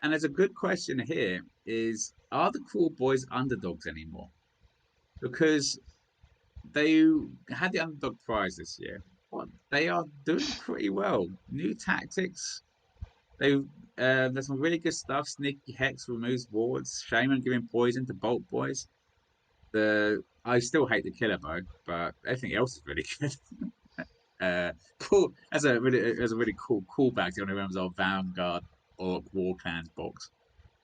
And there's a good question here is, are the Kruelboyz underdogs anymore? Because they had the underdog prize this year. But they are doing pretty well. New tactics. They there's some really good stuff. Sneaky Hex removes wards. Shaman giving poison to Bolt Boys. The I still hate the killer bow, but everything else is really good. Cool. That's a really cool callback to one of remembers our Vanguard or War Clans box.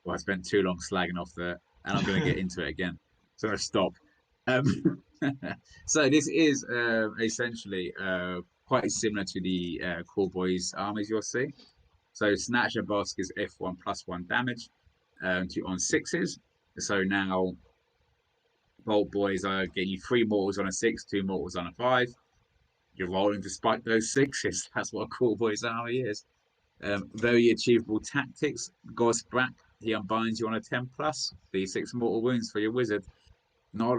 Well, I spent too long slagging off the, and I'm going to get into it again. So I'm going to stop. Um, so this is essentially quite similar to the Kruelboyz armies you'll see. So Snatcher Bosk is F1 +1 damage on sixes. So now Bolt Boys are getting you 3 mortals on a 6, 2 mortals on a 5. You're rolling to spike those sixes. That's what a Kruelboyz army is. Very achievable tactics. Gosbrak, he unbinds you on a 10 plus. D6 mortal wounds for your wizard. Not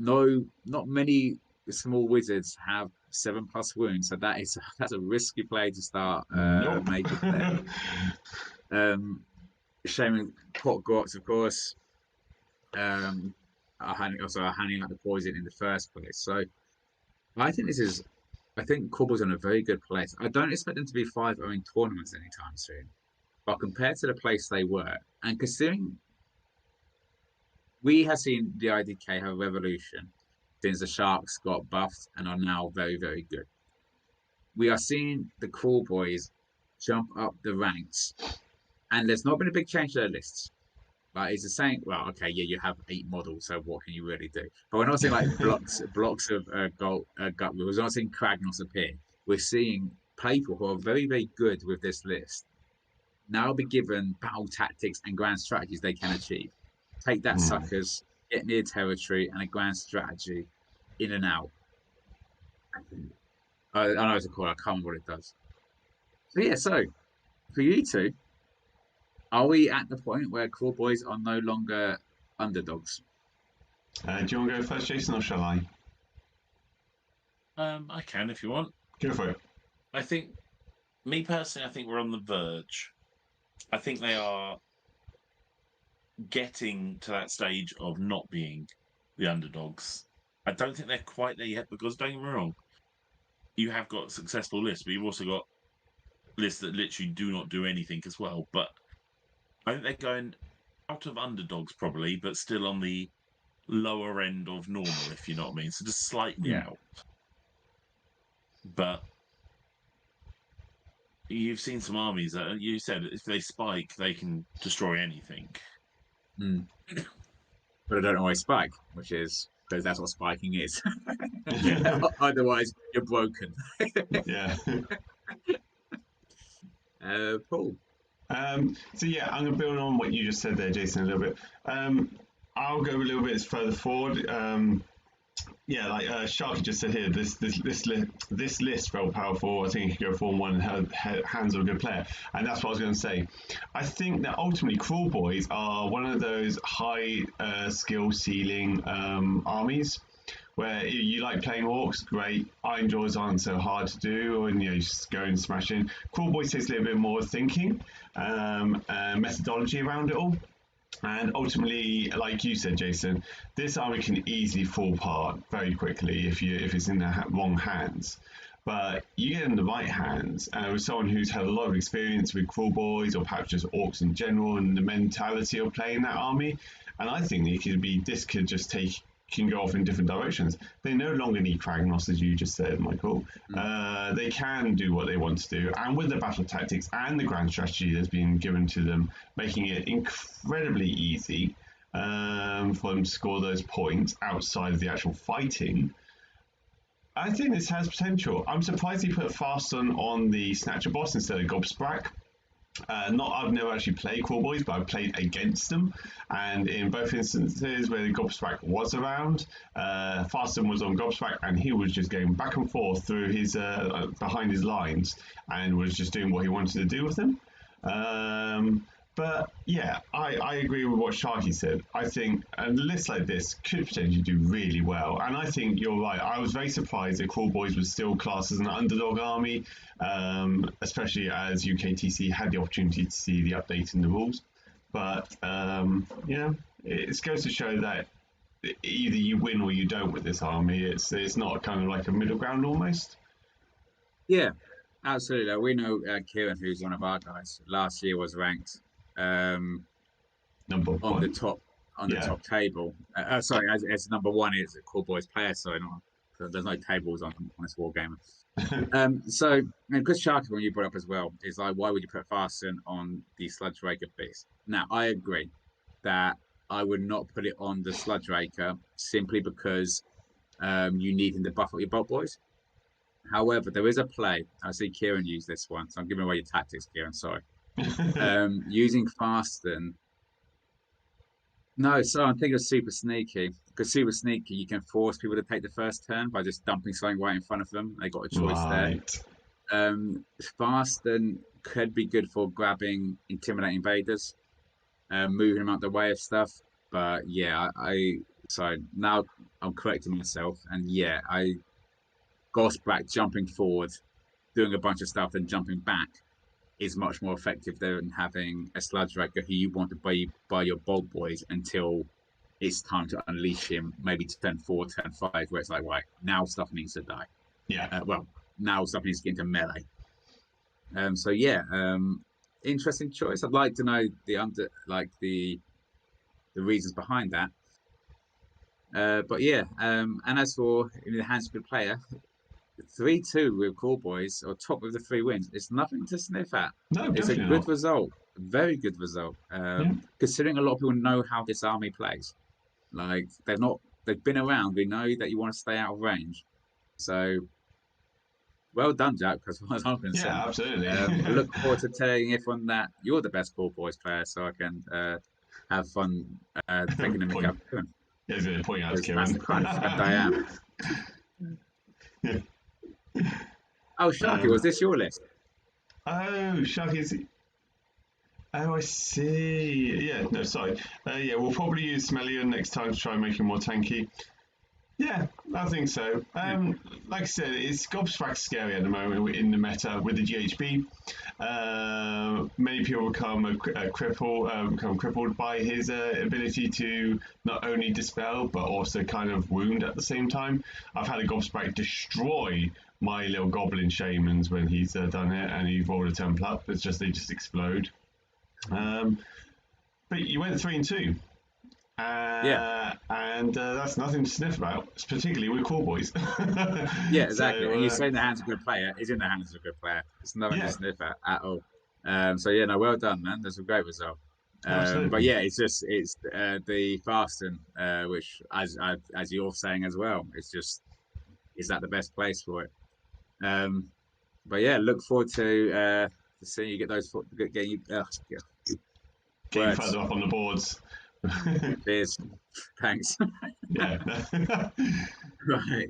not many small wizards have 7+ wounds, so that's a risky play to start Nope. making there. Shaman pot grots, of course. Are handing out the poison in the first place. So I think Kruelboyz on a very good place. I don't expect them to be 5-0 in tournaments anytime soon. But compared to the place they were, and considering we have seen the IDK have a revolution since the Sharks got buffed and are now very, very good. We are seeing the Kruelboyz jump up the ranks, and there's not been a big change to their lists. Like it's the same. Well, okay, yeah, you have 8 models, so what can you really do? But we're not seeing like blocks of gold gut. We're not seeing Kragnos appear. We're seeing people who are very, very good with this list now be given battle tactics and grand strategies they can achieve. Take that, suckers, get near territory, and a grand strategy in and out. I know it's a call, I can't remember what it does. So, yeah, so for you two, are we at the point where Kruelboyz are no longer underdogs? Do you want to go first, Jason, or shall I? I can if you want. Go for it. I think, me personally, I think we're on the verge. I think they are getting to that stage of not being the underdogs. I don't think they're quite there yet because, don't get me wrong, you have got successful lists, but you've also got lists that literally do not do anything as well. But I think they're going out of underdogs probably, but still on the lower end of normal, if you know what I mean. So just slightly out. But you've seen some armies that you said if they spike, they can destroy anything. But I don't always spike, which is because that's what spiking is. Yeah. Otherwise, you're broken. Yeah. Paul. So yeah, I'm going to build on what you just said there, Jason, a little bit. I'll go a little bit further forward. Yeah, like Sharky just said here, this list felt powerful. I think it could go 4-1 and have hands of a good player, and that's what I was going to say. I think that ultimately Kruelboyz are one of those high skill ceiling armies where you like playing orcs, great. Iron Jaws aren't so hard to do, and you just go and smash in. Kruelboyz takes a little bit more thinking and methodology around it all. And ultimately, like you said, Jason, this army can easily fall apart very quickly if it's in the wrong hands. But you get in the right hands with someone who's had a lot of experience with Kruelboyz or perhaps just orcs in general and the mentality of playing that army. And I think this could just can go off in different directions. They no longer need Kragnos, as you just said, Michael. They can do what they want to do, and with the battle tactics and the grand strategy that's been given to them, making it incredibly easy for them to score those points outside of the actual fighting. I think this has potential. I'm surprised he put Faston on the Snatcher boss instead of Gobsprak. I've never actually played Kruelboyz, but I've played against them, and in both instances where the Gobsprak was around, Faston was on Gobsprak, and he was just going back and forth through his behind his lines, and was just doing what he wanted to do with them. But yeah, I agree with what Sharky said. I think a list like this could potentially do really well. And I think you're right. I was very surprised that Kruelboyz was still classed as an underdog army, especially as UKTC had the opportunity to see the update in the rules. But yeah, it goes to show that either you win or you don't with this army. It's not kind of like a middle ground almost. Yeah, absolutely. We know Kieran, who's one of our guys, last year was ranked Number on the one. top Yeah. table. Sorry, as number one is a Kruelboyz player. Sorry, not there's no tables on this war game. So and Chris Sharkey, when you brought up as well, is like, why would you put Fasten on the Sludge Raker beast? Now, I agree that I would not put it on the Sludge Raker simply because you need him to buff up your Bolt Boys. However, there is a play. I see Kieran use this one, so I'm giving away your tactics, Kieran. Sorry. Using Fasten. No, so I'm thinking of Super Sneaky. Because Super Sneaky, you can force people to take the first turn by just dumping something right in front of them. They got a choice Right. there. Fasten could be good for grabbing intimidating invaders, moving them out the way of stuff. But yeah, sorry, now I'm correcting myself. And yeah, Gosbrack jumping forward, doing a bunch of stuff, and jumping back is much more effective than having a Sludge Raker who you want to buy your Bolt Boys until it's time to unleash him, maybe to turn 4, turn 5, where it's like, right, now stuff needs to die. Yeah. Well, now stuff needs to get into melee. So yeah, interesting choice. I'd like to know the reasons behind that. But yeah, and as for the hands of the player, 3-2 with Kruelboyz or top of the 3 wins. It's nothing to sniff at. No, It's a definitely good not. result, a very good result. Considering a lot of people know how this army plays, like they've been around. We know that you want to stay out of range. So well done, Jack. As far as I'm concerned, Yeah, absolutely. I look forward to telling everyone that you're the best Kruelboyz player, so I can have fun taking the mick out of Kieran. Yeah, he's going to point out to That's Kieran. the kind of friend I am. Oh, Sharky, was this your list? Oh, Sharky's. Oh, I see. Yeah, no, sorry. Yeah, we'll probably use Smellion next time to try and make him more tanky. Yeah, I think so. Like I said, it's gobsmacked scary at the moment in the meta with the GHB. Many people become crippled by his ability to not only dispel but also kind of wound at the same time. I've had a gobsmack destroy my little goblin shamans when he's done it, and he rolled a temple up. It's just they just explode. But you went 3-2. Yeah. And that's nothing to sniff about, particularly with Kruelboyz. Yeah, exactly. So, and you say in the hands of a good player, is in the hands of a good player. It's nothing yeah. to sniff at all. So yeah, no, well done, man. That's a great result. Absolutely. But yeah, it's the Fasten, which as you're saying as well, is that the best place for it? But yeah, look forward to seeing you get those getting you Getting further up on the boards. Cheers. Thanks. Yeah. Right.